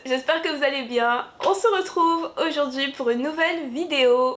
j'espère que vous allez bien. On se retrouve aujourd'hui pour une nouvelle vidéo.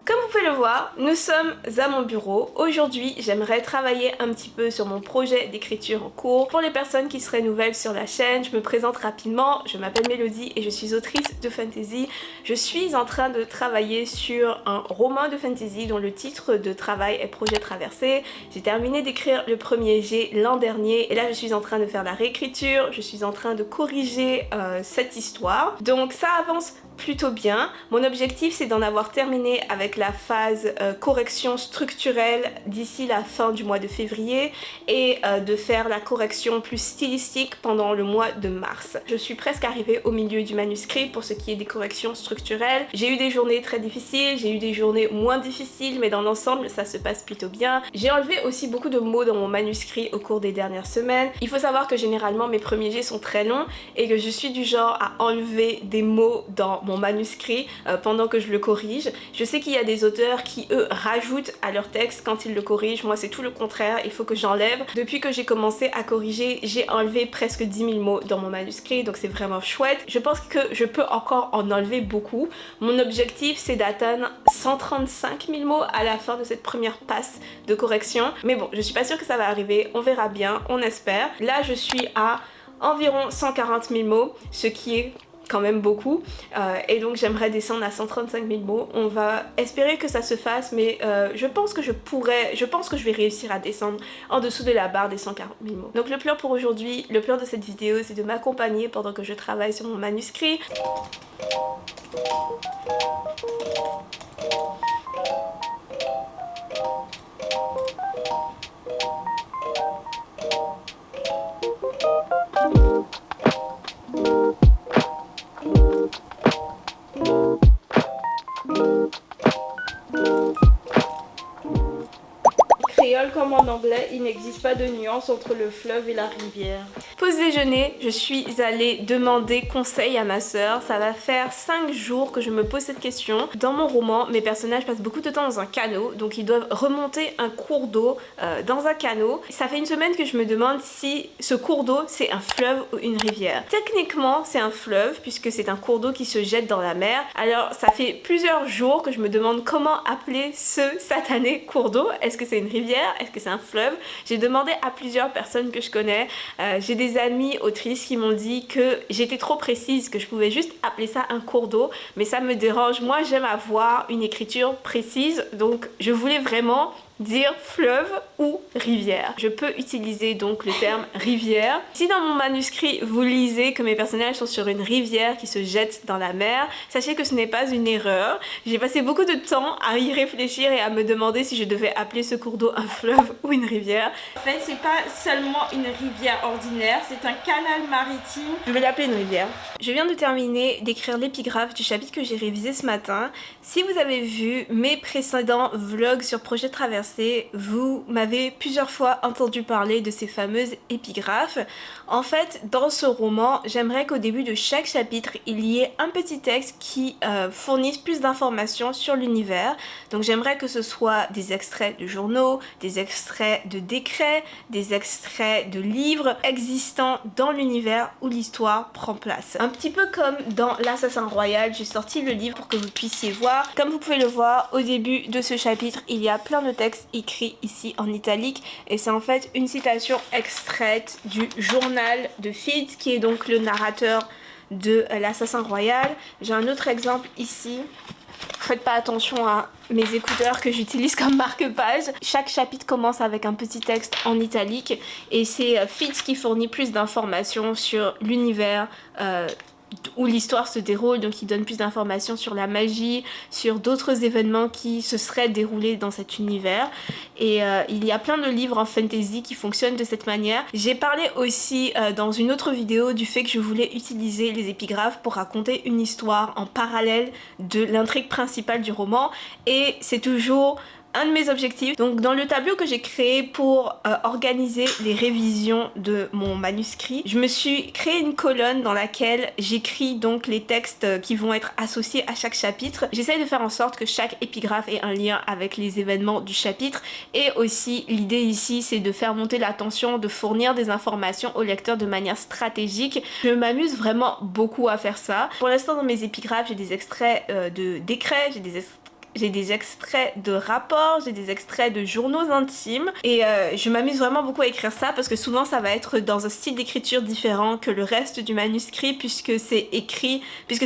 Comme vous pouvez le voir, nous sommes à mon bureau. Aujourd'hui, j'aimerais travailler un petit peu sur mon projet d'écriture en cours. Pour les personnes qui seraient nouvelles sur la chaîne, je me présente rapidement. Je m'appelle Mélodie et je suis autrice de fantasy. Je suis en train de travailler sur un roman de fantasy dont le titre de travail est Projet Traversé. J'ai terminé d'écrire le premier jet l'an dernier et là je suis en train de faire la réécriture. Je suis en train de corriger cette histoire. Donc ça avance plutôt bien. Mon objectif c'est d'en avoir terminé avec la phase correction structurelle d'ici la fin du mois de février et de faire la correction plus stylistique pendant le mois de mars. Je suis presque arrivée au milieu du manuscrit pour ce qui est des corrections structurelles. J'ai eu des journées très difficiles, j'ai eu des journées moins difficiles, mais dans l'ensemble ça se passe plutôt bien. J'ai enlevé aussi beaucoup de mots dans mon manuscrit au cours des dernières semaines. Il faut savoir que généralement mes premiers jets sont très longs et que je suis du genre à enlever des mots dans mon manuscrit pendant que je le corrige. Je sais qu'il y a des auteurs qui eux rajoutent à leur texte quand ils le corrigent. Moi c'est tout le contraire, il faut que j'enlève. Depuis que j'ai commencé à corriger, j'ai enlevé presque 10 000 mots dans mon manuscrit, donc c'est vraiment chouette. Je pense que je peux encore en enlever beaucoup. Mon objectif c'est d'atteindre 135 000 mots à la fin de cette première passe de correction. Mais bon, je suis pas sûre que ça va arriver, on verra bien, on espère. Là je suis à environ 140 000 mots, ce qui est quand même beaucoup et donc j'aimerais descendre à 135 000 mots. On va espérer que ça se fasse, mais je pense que je vais réussir à descendre en dessous de la barre des 140 000 mots. Donc le plan pour aujourd'hui, le plan de cette vidéo, c'est de m'accompagner pendant que je travaille sur mon manuscrit. Comme en anglais, il n'existe pas de nuance entre le fleuve et la rivière. Pause déjeuner, je suis allée demander conseil à ma sœur. Ça va faire 5 jours que je me pose cette question. Dans mon roman, mes personnages passent beaucoup de temps dans un canot, donc ils doivent remonter un cours d'eau dans un canot. Ça fait une semaine que je me demande si ce cours d'eau c'est un fleuve ou une rivière. Techniquement c'est un fleuve puisque c'est un cours d'eau qui se jette dans la mer. Alors ça fait plusieurs jours que je me demande comment appeler ce satané cours d'eau. Est-ce que c'est une rivière? Est-ce que c'est un fleuve? J'ai demandé à plusieurs personnes que je connais. J'ai des amies autrices qui m'ont dit que j'étais trop précise, que je pouvais juste appeler ça un cours d'eau, mais ça me dérange. Moi j'aime avoir une écriture précise, donc je voulais vraiment dire fleuve ou rivière. Je peux utiliser donc le terme rivière. Si dans mon manuscrit vous lisez que mes personnages sont sur une rivière qui se jette dans la mer, sachez que ce n'est pas une erreur. J'ai passé beaucoup de temps à y réfléchir et à me demander si je devais appeler ce cours d'eau un fleuve ou une rivière. En fait c'est pas seulement une rivière ordinaire, c'est un canal maritime. Je vais l'appeler une rivière. Je viens de terminer d'écrire l'épigraphe du chapitre que j'ai révisé ce matin. Si vous avez vu mes précédents vlogs sur Projet Traversé, vous m'avez plusieurs fois entendu parler de ces fameuses épigraphes. En fait, dans ce roman, j'aimerais qu'au début de chaque chapitre, il y ait un petit texte qui fournisse plus d'informations sur l'univers. Donc j'aimerais que ce soit des extraits de journaux, des extraits de décrets, des extraits de livres existants dans l'univers où l'histoire prend place. Un petit peu comme dans L'Assassin Royal, j'ai sorti le livre pour que vous puissiez voir. Comme vous pouvez le voir, au début de ce chapitre, il y a plein de textes écrit ici en italique et c'est en fait une citation extraite du journal de Fitz qui est donc le narrateur de L'Assassin Royal. J'ai un autre exemple ici. Faites pas attention à mes écouteurs que j'utilise comme marque-page. Chaque chapitre commence avec un petit texte en italique et c'est Fitz qui fournit plus d'informations sur l'univers où l'histoire se déroule, donc il donne plus d'informations sur la magie, sur d'autres événements qui se seraient déroulés dans cet univers. Et il y a plein de livres en fantasy qui fonctionnent de cette manière. J'ai parlé aussi dans une autre vidéo du fait que je voulais utiliser les épigraphes pour raconter une histoire en parallèle de l'intrigue principale du roman, et c'est toujours un de mes objectifs. Donc dans le tableau que j'ai créé pour organiser les révisions de mon manuscrit, je me suis créé une colonne dans laquelle j'écris donc les textes qui vont être associés à chaque chapitre. J'essaie de faire en sorte que chaque épigraphe ait un lien avec les événements du chapitre, et aussi l'idée ici c'est de faire monter la tension, de fournir des informations au lecteur de manière stratégique. Je m'amuse vraiment beaucoup à faire ça. Pour l'instant dans mes épigraphes j'ai des extraits de décrets, j'ai des extraits de rapports, j'ai des extraits de journaux intimes, et je m'amuse vraiment beaucoup à écrire ça parce que souvent ça va être dans un style d'écriture différent que le reste du manuscrit, puisque c'est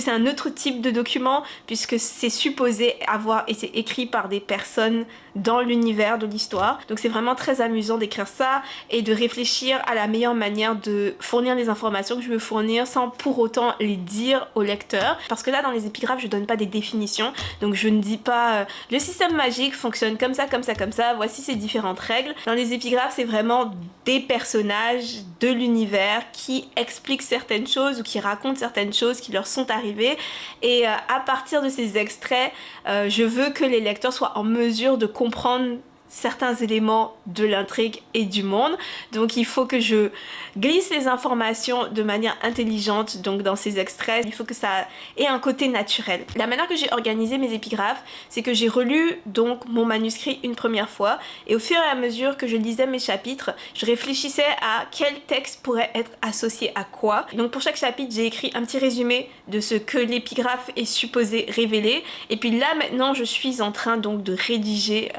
un autre type de document, puisque c'est supposé avoir été écrit par des personnes dans l'univers de l'histoire. Donc c'est vraiment très amusant d'écrire ça et de réfléchir à la meilleure manière de fournir les informations que je veux fournir sans pour autant les dire au lecteur. Parce que là dans les épigraphes je donne pas des définitions, donc je ne dis pas le système magique fonctionne comme ça, comme ça, comme ça, voici ces différentes règles. Dans les épigraphes c'est vraiment des personnages de l'univers qui expliquent certaines choses ou qui racontent certaines choses qui leur sont arrivées, et à partir de ces extraits je veux que les lecteurs soient en mesure de comprendre certains éléments de l'intrigue et du monde. Donc il faut que je glisse les informations de manière intelligente donc dans ces extraits. Il faut que ça ait un côté naturel. La manière que j'ai organisé mes épigraphes, c'est que j'ai relu donc mon manuscrit une première fois, et au fur et à mesure que je lisais mes chapitres, je réfléchissais à quel texte pourrait être associé à quoi. Donc pour chaque chapitre, j'ai écrit un petit résumé de ce que l'épigraphe est supposé révéler, et puis là maintenant je suis en train donc de rédiger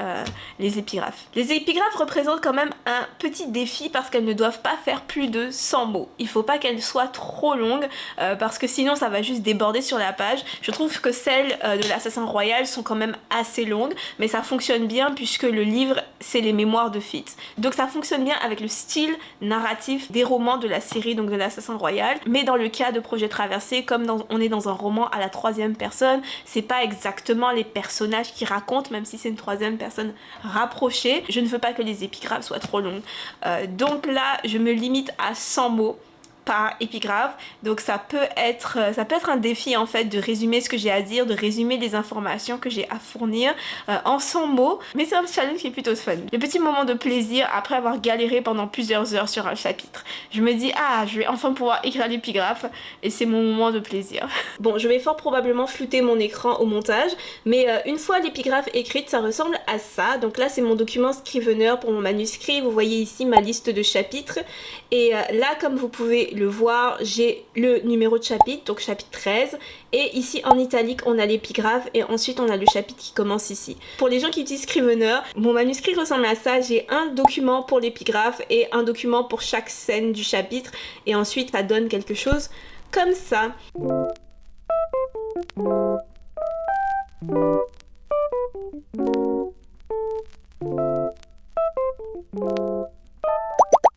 les épigraphes. Les épigraphes représentent quand même un petit défi parce qu'elles ne doivent pas faire plus de 100 mots. Il faut pas qu'elles soient trop longues parce que sinon ça va juste déborder sur la page. Je trouve que celles de l'Assassin Royal sont quand même assez longues, mais ça fonctionne bien puisque le livre c'est les mémoires de Fitz. Donc ça fonctionne bien avec le style narratif des romans de la série donc de l'Assassin Royal, mais dans le cas de Projet Traversée, comme on est dans un roman à la troisième personne, c'est pas exactement les personnages qui racontent, même si c'est une troisième personne rapprochée. Je ne veux pas que les épigraphes soient trop longues. Donc là, je me limite à 100 mots par épigraphe, donc ça peut être un défi en fait de résumer ce que j'ai à dire, de résumer les informations que j'ai à fournir en 100 mots, mais c'est un challenge qui est plutôt fun. Le petit moment de plaisir après avoir galéré pendant plusieurs heures sur un chapitre. Je me dis ah, je vais enfin pouvoir écrire l'épigraphe et c'est mon moment de plaisir. Bon, je vais fort probablement flouter mon écran au montage, mais une fois l'épigraphe écrite, ça ressemble à ça. Donc là c'est mon document Scrivener pour mon manuscrit, vous voyez ici ma liste de chapitres, et là comme vous pouvez le voir, j'ai le numéro de chapitre, donc chapitre 13, et ici en italique on a l'épigraphe, et ensuite on a le chapitre qui commence ici. Pour les gens qui utilisent Scrivener, mon manuscrit ressemble à ça, j'ai un document pour l'épigraphe et un document pour chaque scène du chapitre, et ensuite ça donne quelque chose comme ça.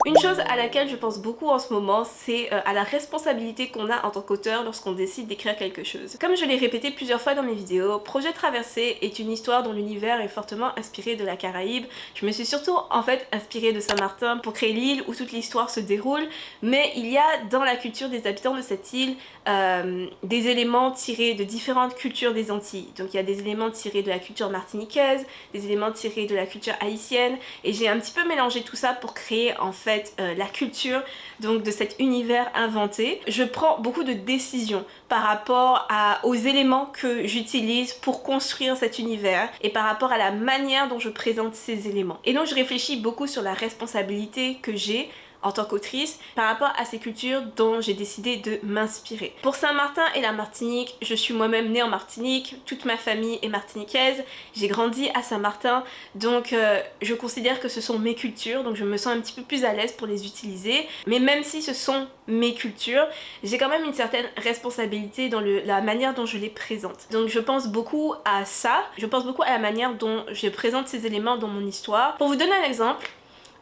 Une chose à laquelle je pense beaucoup en ce moment, c'est à la responsabilité qu'on a en tant qu'auteur lorsqu'on décide d'écrire quelque chose. Comme je l'ai répété plusieurs fois dans mes vidéos, Projet Traversée est une histoire dont l'univers est fortement inspiré de la Caraïbe. Je me suis surtout en fait inspirée de Saint-Martin pour créer l'île où toute l'histoire se déroule, mais il y a dans la culture des habitants de cette île des éléments tirés de différentes cultures des Antilles. Donc il y a des éléments tirés de la culture martiniquaise, des éléments tirés de la culture haïtienne, et j'ai un petit peu mélangé tout ça pour créer en fait la culture donc de cet univers inventé. Je prends beaucoup de décisions par rapport aux éléments que j'utilise pour construire cet univers et par rapport à la manière dont je présente ces éléments. Et donc je réfléchis beaucoup sur la responsabilité que j'ai en tant qu'autrice par rapport à ces cultures dont j'ai décidé de m'inspirer. Pour Saint-Martin et la Martinique, je suis moi-même née en Martinique, toute ma famille est martiniquaise, j'ai grandi à Saint-Martin, donc je considère que ce sont mes cultures, donc je me sens un petit peu plus à l'aise pour les utiliser, mais même si ce sont mes cultures, j'ai quand même une certaine responsabilité dans la manière dont je les présente. Donc je pense beaucoup à ça, je pense beaucoup à la manière dont je présente ces éléments dans mon histoire. Pour vous donner un exemple,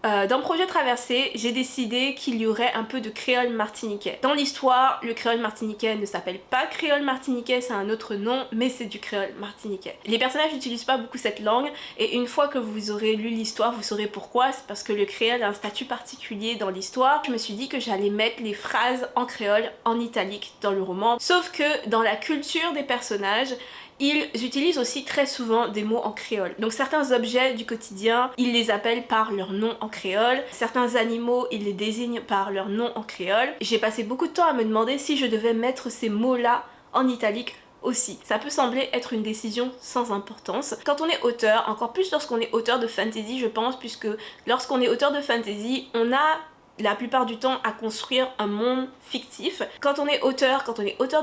dans Projet Traversée, j'ai décidé qu'il y aurait un peu de créole martiniquais. Dans l'histoire, le créole martiniquais ne s'appelle pas créole martiniquais, c'est un autre nom, mais c'est du créole martiniquais. Les personnages n'utilisent pas beaucoup cette langue, et une fois que vous aurez lu l'histoire, vous saurez pourquoi. C'est parce que le créole a un statut particulier dans l'histoire. Je me suis dit que j'allais mettre les phrases en créole en italique dans le roman, sauf que dans la culture des personnages, ils utilisent aussi très souvent des mots en créole. Donc certains objets du quotidien, ils les appellent par leur nom en créole. Certains animaux, ils les désignent par leur nom en créole. J'ai passé beaucoup de temps à me demander si je devais mettre ces mots-là en italique aussi. Ça peut sembler être une décision sans importance. Quand on est auteur, encore plus lorsqu'on est auteur de fantasy, je pense, puisque lorsqu'on est auteur de fantasy, on a la plupart du temps à construire un monde fictif. Quand on est auteur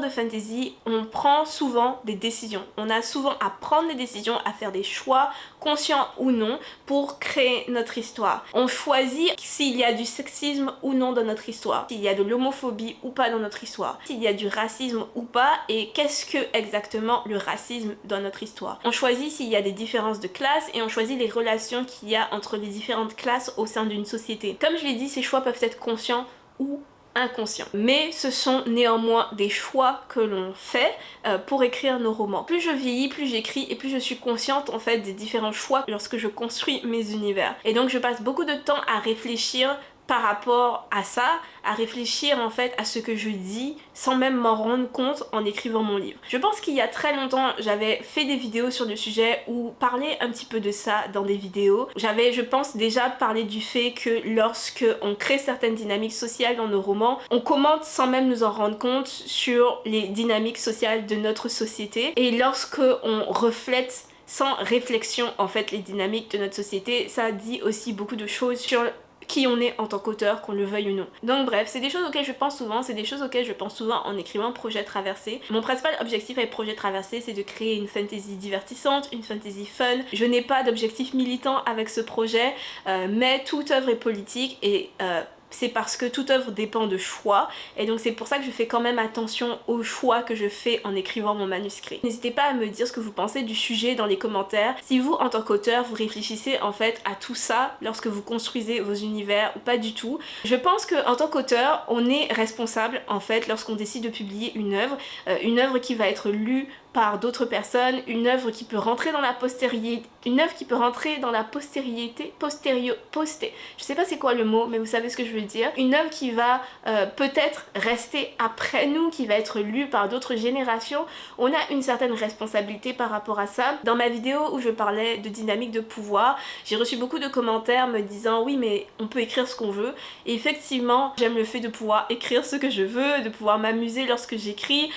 de fantasy, on prend souvent des décisions. On a souvent à prendre des décisions, à faire des choix, conscients ou non, pour créer notre histoire. On choisit s'il y a du sexisme ou non dans notre histoire, s'il y a de l'homophobie ou pas dans notre histoire, s'il y a du racisme ou pas, et qu'est-ce que exactement le racisme dans notre histoire. On choisit s'il y a des différences de classe et on choisit les relations qu'il y a entre les différentes classes au sein d'une société. Comme je l'ai dit, ces choix peuvent être conscients ou inconscients. Mais ce sont néanmoins des choix que l'on fait pour écrire nos romans. Plus je vieillis, plus j'écris et plus je suis consciente en fait des différents choix lorsque je construis mes univers. Et donc je passe beaucoup de temps à réfléchir par rapport à ça, à réfléchir en fait à ce que je dis sans même m'en rendre compte en écrivant mon livre. Je pense qu'il y a très longtemps j'avais fait des vidéos sur le sujet ou parlé un petit peu de ça dans des vidéos. J'avais, je pense, déjà parlé du fait que lorsque on crée certaines dynamiques sociales dans nos romans, on commente sans même nous en rendre compte sur les dynamiques sociales de notre société, et lorsque on reflète sans réflexion en fait les dynamiques de notre société, ça dit aussi beaucoup de choses sur qui on est en tant qu'auteur, qu'on le veuille ou non. Donc bref, c'est des choses auxquelles je pense souvent, c'est des choses auxquelles je pense souvent en écrivant Projet Traversée. Mon principal objectif avec Projet Traversée, c'est de créer une fantasy divertissante, une fantasy fun. Je n'ai pas d'objectif militant avec ce projet, mais toute œuvre est politique et c'est parce que toute œuvre dépend de choix, et donc c'est pour ça que je fais quand même attention aux choix que je fais en écrivant mon manuscrit. N'hésitez pas à me dire ce que vous pensez du sujet dans les commentaires. Si vous, en tant qu'auteur, vous réfléchissez en fait à tout ça lorsque vous construisez vos univers ou pas du tout. Je pense qu'en tant qu'auteur, on est responsable en fait lorsqu'on décide de publier une œuvre qui va être lue par d'autres personnes, une œuvre qui peut rentrer dans la postérité, je sais pas c'est quoi le mot, mais vous savez ce que je veux dire, une œuvre qui va peut-être rester après nous, qui va être lue par d'autres générations. On a une certaine responsabilité par rapport à ça. Dans ma vidéo où je parlais de dynamique de pouvoir, j'ai reçu beaucoup de commentaires me disant oui mais on peut écrire ce qu'on veut, et effectivement j'aime le fait de pouvoir écrire ce que je veux, de pouvoir m'amuser lorsque j'écris,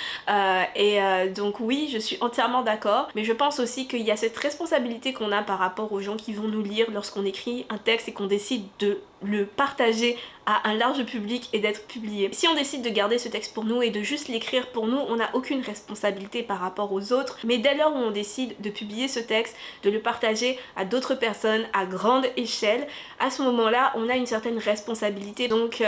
donc oui, je suis entièrement d'accord, mais je pense aussi qu'il y a cette responsabilité qu'on a par rapport aux gens qui vont nous lire lorsqu'on écrit un texte et qu'on décide de le partager à un large public et d'être publié. Si on décide de garder ce texte pour nous et de juste l'écrire pour nous, on n'a aucune responsabilité par rapport aux autres, mais dès lors où on décide de publier ce texte, de le partager à d'autres personnes à grande échelle, à ce moment-là, on a une certaine responsabilité. Donc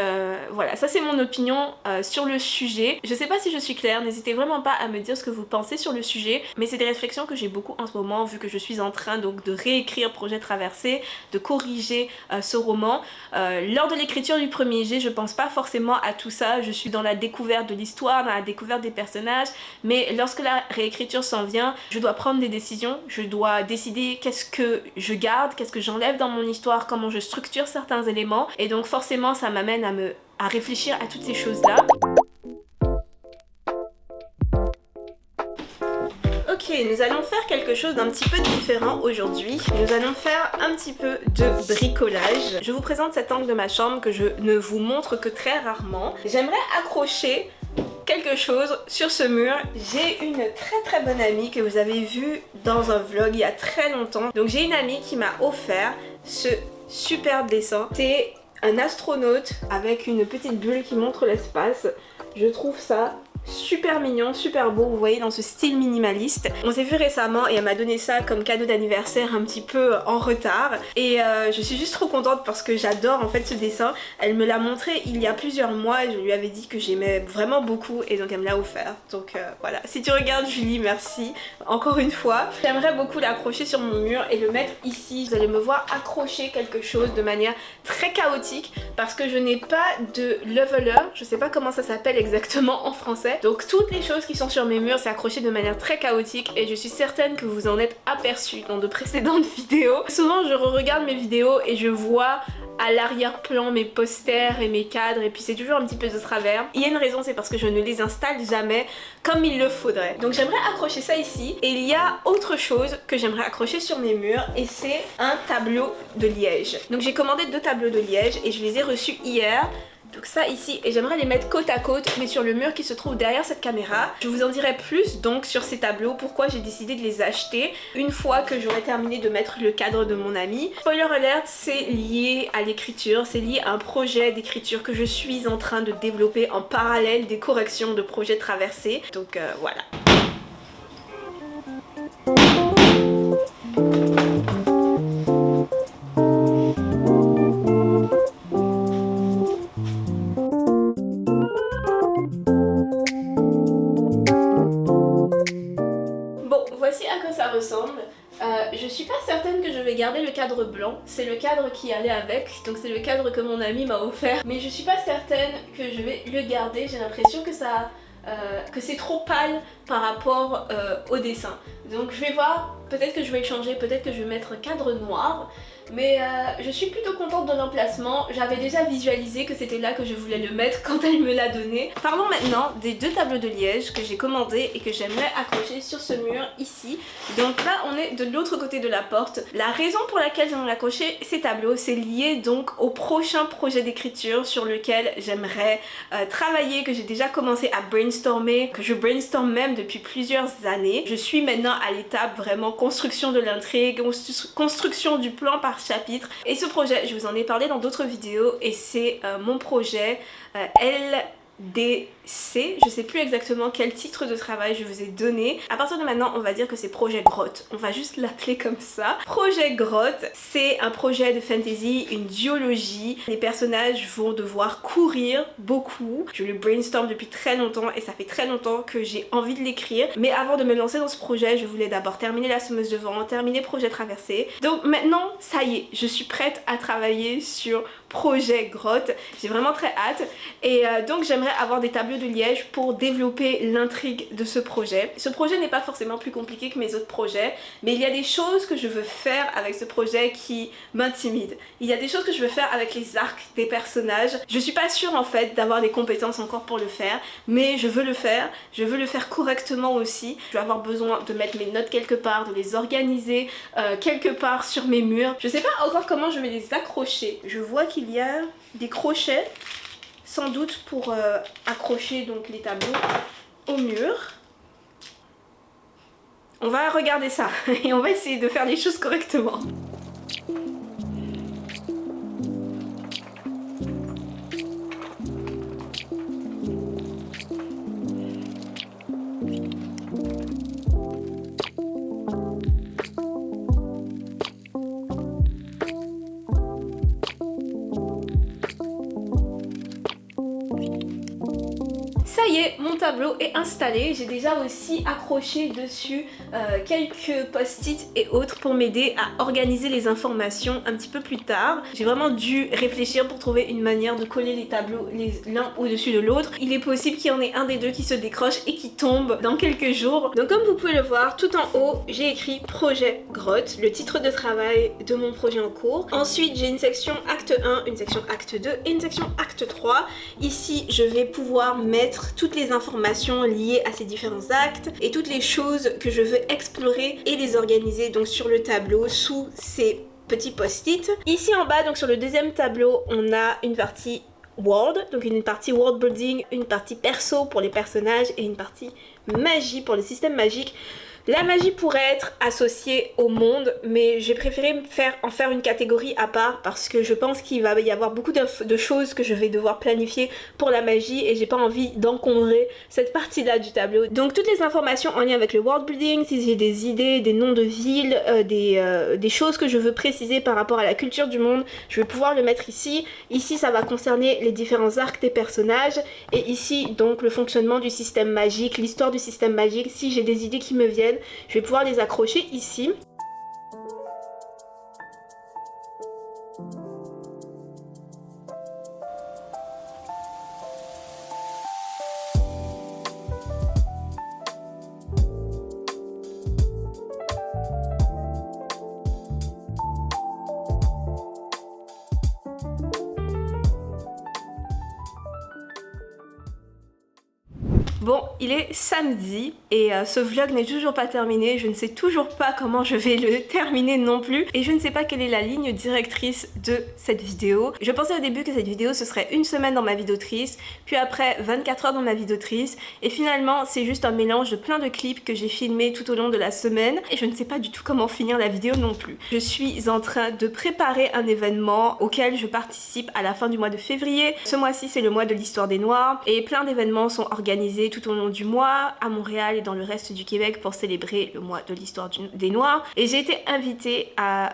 voilà, ça c'est mon opinion sur le sujet. Je sais pas si je suis claire, n'hésitez vraiment pas à me dire ce que vous pensez sur le sujet, mais c'est des réflexions que j'ai beaucoup en ce moment, vu que je suis en train donc de réécrire Projet Traversée, de corriger ce roman. Lors de l'écriture du premier jet, je pense pas forcément à tout ça, je suis dans la découverte de l'histoire, dans la découverte des personnages, mais lorsque la réécriture s'en vient, je dois prendre des décisions, je dois décider qu'est-ce que je garde, qu'est-ce que j'enlève dans mon histoire, comment je structure certains éléments, et donc forcément ça m'amène à réfléchir à toutes ces choses-là. Ok, nous allons faire quelque chose d'un petit peu différent aujourd'hui. Nous allons faire un petit peu de bricolage. Je vous présente cet angle de ma chambre que je ne vous montre que très rarement. J'aimerais accrocher quelque chose sur ce mur. J'ai une très bonne amie que vous avez vue dans un vlog il y a très longtemps. Donc j'ai une amie qui m'a offert ce superbe dessin. C'est un astronaute avec une petite bulle qui montre l'espace. Je trouve ça super mignon, super beau, vous voyez, dans ce style minimaliste. On s'est vu récemment et elle m'a donné ça comme cadeau d'anniversaire un petit peu en retard, et je suis juste trop contente parce que j'adore en fait ce dessin. Elle me l'a montré il y a plusieurs mois et je lui avais dit que j'aimais vraiment beaucoup, et donc elle me l'a offert. Donc voilà, si tu regardes Julie, merci encore une fois. J'aimerais beaucoup l'accrocher sur mon mur et le mettre ici. Vous allez me voir accrocher quelque chose de manière très chaotique parce que je n'ai pas de leveler, je sais pas comment ça s'appelle exactement en français. Donc toutes les choses qui sont sur mes murs, c'est accroché de manière très chaotique, et je suis certaine que vous en êtes aperçu dans de précédentes vidéos. Souvent je regarde mes vidéos et je vois à l'arrière-plan mes posters et mes cadres et puis c'est toujours un petit peu de travers. Il y a une raison, c'est parce que je ne les installe jamais comme il le faudrait. Donc j'aimerais accrocher ça ici et il y a autre chose que j'aimerais accrocher sur mes murs et c'est un tableau de liège. Donc j'ai commandé 2 tableaux de liège et je les ai reçus hier. Donc ça ici, et j'aimerais les mettre côte à côte, mais sur le mur qui se trouve derrière cette caméra. Je vous en dirai plus donc sur ces tableaux, pourquoi j'ai décidé de les acheter une fois que j'aurai terminé de mettre le cadre de mon ami. Spoiler alert, c'est lié à l'écriture, c'est lié à un projet d'écriture que je suis en train de développer en parallèle des corrections de projets traversés. Donc voilà. Voici à quoi ça ressemble. Je suis pas certaine que je vais garder le cadre blanc, c'est le cadre qui allait avec, donc c'est le cadre que mon ami m'a offert, mais je suis pas certaine que je vais le garder. J'ai l'impression que que c'est trop pâle par rapport au dessin. Donc je vais voir, peut-être que je vais le changer, peut-être que je vais mettre un cadre noir. Mais je suis plutôt contente de l'emplacement. J'avais déjà visualisé que c'était là que je voulais le mettre quand elle me l'a donné. Parlons maintenant des 2 tableaux de liège que j'ai commandés et que j'aimerais accrocher sur ce mur ici. Donc là on est de l'autre côté de la porte. La raison pour laquelle j'aimerais accrocher ces tableaux, c'est lié donc au prochain projet d'écriture sur lequel j'aimerais travailler, que j'ai déjà commencé à brainstormer, que je brainstorm même depuis plusieurs années. Je suis maintenant à l'étape vraiment construction de l'intrigue, construction du plan par chapitre. Et ce projet, je vous en ai parlé dans d'autres vidéos et c'est mon projet LDC. Je sais plus exactement quel titre de travail je vous ai donné. À partir de maintenant, on va dire que c'est projet grotte. On va juste l'appeler comme ça. Projet grotte, c'est un projet de fantasy, une duologie. Les personnages vont devoir courir beaucoup. Je le brainstorm depuis très longtemps et ça fait très longtemps que j'ai envie de l'écrire. Mais avant de me lancer dans ce projet, je voulais d'abord terminer la semeuse de vent, terminer projet traversé. Donc maintenant, ça y est, je suis prête à travailler sur projet grotte. J'ai vraiment très hâte. Et donc j'aimerais avoir des tableaux de liège pour développer l'intrigue de ce projet. Ce projet n'est pas forcément plus compliqué que mes autres projets, mais il y a des choses que je veux faire avec ce projet qui m'intimident. Il y a des choses que je veux faire avec les arcs des personnages. Je suis pas sûre en fait d'avoir des compétences encore pour le faire, mais je veux le faire. Je veux le faire correctement aussi. Je vais avoir besoin de mettre mes notes quelque part, de les organiser quelque part sur mes murs. Je sais pas encore comment je vais les accrocher. Je vois qu'il y a des crochets sans doute pour accrocher donc les tableaux au mur. On va regarder ça et on va essayer de faire les choses correctement. Ça y est, mon tableau est installé. J'ai déjà aussi accroché dessus quelques post-it et autres pour m'aider à organiser les informations un petit peu plus tard. J'ai vraiment dû réfléchir pour trouver une manière de coller les tableaux l'un au-dessus de l'autre. Il est possible qu'il y en ait un des deux qui se décroche et qui tombe dans quelques jours. Donc comme vous pouvez le voir, tout en haut, j'ai écrit projet grotte, le titre de travail de mon projet en cours. Ensuite, j'ai une section acte 1, une section acte 2 et une section acte 3. Ici, je vais pouvoir mettre toutes les informations liées à ces différents actes et toutes les choses que je veux explorer et les organiser donc sur le tableau sous ces petits post-it. Ici en bas, donc sur le deuxième tableau, on a une partie world, donc une partie world building, une partie perso pour les personnages et une partie magie pour le système magique. La magie pourrait être associée au monde, mais j'ai préféré en faire une catégorie à part parce que je pense qu'il va y avoir beaucoup de choses que je vais devoir planifier pour la magie et j'ai pas envie d'encombrer cette partie-là du tableau. Donc toutes les informations en lien avec le world building, si j'ai des idées, des noms de villes, des choses que je veux préciser par rapport à la culture du monde, je vais pouvoir le mettre ici. Ici, ça va concerner les différents arcs des personnages et ici, donc, le fonctionnement du système magique, l'histoire du système magique. Si j'ai des idées qui me viennent, je vais pouvoir les accrocher ici. Bon, il est samedi et ce vlog n'est toujours pas terminé, je ne sais toujours pas comment je vais le terminer non plus et je ne sais pas quelle est la ligne directrice de cette vidéo. Je pensais au début que cette vidéo ce serait une semaine dans ma vie d'autrice, puis après 24 heures dans ma vie d'autrice et finalement c'est juste un mélange de plein de clips que j'ai filmés tout au long de la semaine et je ne sais pas du tout comment finir la vidéo non plus. Je suis en train de préparer un événement auquel je participe à la fin du mois de février. Ce mois-ci c'est le mois de l'histoire des Noirs et plein d'événements sont organisés tout au long du mois à Montréal et dans le reste du Québec pour célébrer le mois de l'histoire des Noirs. Et j'ai été invitée à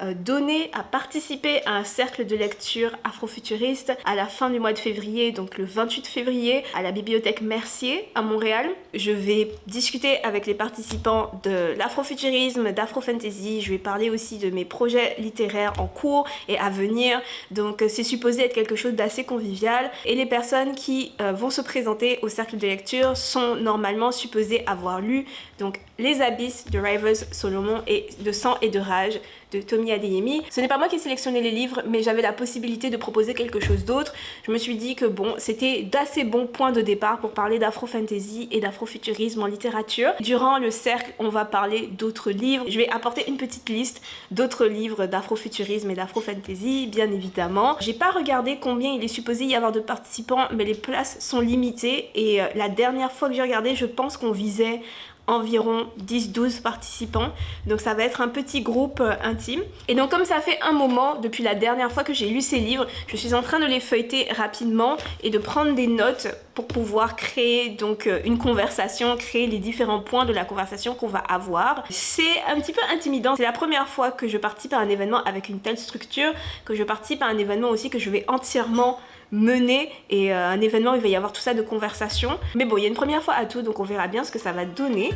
participer à un cercle de lecture afrofuturiste à la fin du mois de février, donc le 28 février, à la bibliothèque Mercier à Montréal. Je vais discuter avec les participants de l'afrofuturisme, d'afrofantasy, je vais parler aussi de mes projets littéraires en cours et à venir. Donc c'est supposé être quelque chose d'assez convivial et les personnes qui vont se présenter au cercle de lecture sont normalement supposés avoir lu donc Les Abysses de Rivers Solomon et De Sang et de Rage de Tomi Adeyemi. Ce n'est pas moi qui ai sélectionné les livres, mais j'avais la possibilité de proposer quelque chose d'autre. Je me suis dit que bon, c'était d'assez bons points de départ pour parler d'afrofantasy et d'afrofuturisme en littérature. Durant le cercle, on va parler d'autres livres. Je vais apporter une petite liste d'autres livres d'afrofuturisme et d'afrofantasy, bien évidemment. J'ai pas regardé combien il est supposé y avoir de participants, mais les places sont limitées et la dernière fois que j'ai regardé, je pense qu'on visait environ 10-12 participants, donc ça va être un petit groupe intime. Et donc comme ça fait un moment depuis la dernière fois que j'ai lu ces livres, je suis en train de les feuilleter rapidement et de prendre des notes pour pouvoir créer donc une conversation, créer les différents points de la conversation qu'on va avoir. C'est un petit peu intimidant, c'est la première fois que je participe à un événement avec une telle structure, que je participe à un événement aussi que je vais entièrement mener et un événement où il va y avoir tout ça de conversation. Mais bon, il y a une première fois à tout, donc on verra bien ce que ça va donner.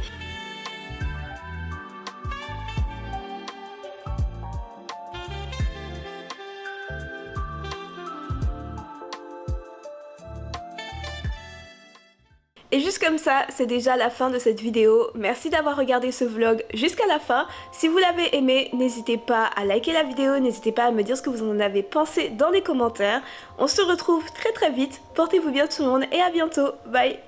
Et juste comme ça, c'est déjà la fin de cette vidéo. Merci d'avoir regardé ce vlog jusqu'à la fin. Si vous l'avez aimé, n'hésitez pas à liker la vidéo, n'hésitez pas à me dire ce que vous en avez pensé dans les commentaires. On se retrouve très vite. Portez-vous bien tout le monde et à bientôt. Bye!